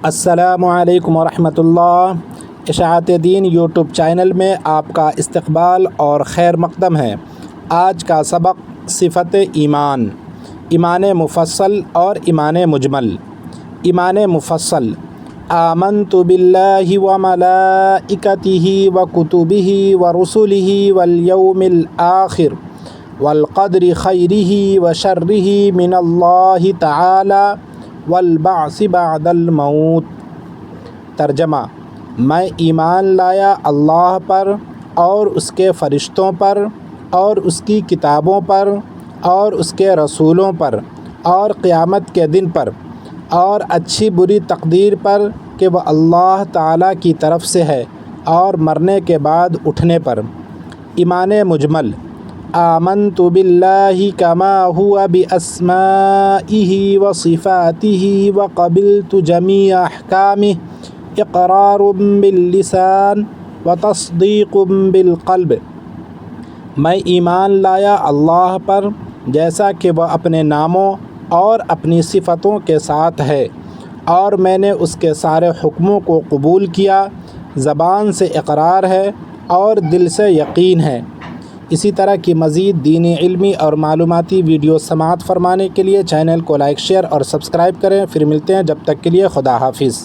السلام علیکم ورحمۃ اللہ۔ اشاعت دین یوٹیوب چینل میں آپ کا استقبال اور خیر مقدم ہے۔ آج کا سبق صفت ایمان، ایمان مفصل اور ایمان مجمل۔ ایمان مفصل: آمنت باللہ وملائکتہ وکتبہ ورسلہ والیوم الآخر والقدر خیرہ وشرہ من اللہ تعالی والبعث بعد الموت۔ ترجمہ: میں ایمان لایا اللہ پر اور اس کے فرشتوں پر اور اس کی کتابوں پر اور اس کے رسولوں پر اور قیامت کے دن پر اور اچھی بری تقدیر پر کہ وہ اللہ تعالیٰ کی طرف سے ہے، اور مرنے کے بعد اٹھنے پر۔ ایمان مجمل: آمنت باللہ کما ہوا باسمائہ وصفاتہ وقبلت جمیع احکامہ اقرار باللسان وتصدیق بالقلب۔ میں ایمان لایا اللہ پر جیسا کہ وہ اپنے ناموں اور اپنی صفتوں کے ساتھ ہے، اور میں نے اس کے سارے حکموں کو قبول کیا۔ زبان سے اقرار ہے اور دل سے یقین ہے۔ اسی طرح کی مزید دینی، علمی اور معلوماتی ویڈیو سماعت فرمانے کے لیے چینل کو لائک، شیئر اور سبسکرائب کریں۔ پھر ملتے ہیں، جب تک کے لیے خدا حافظ۔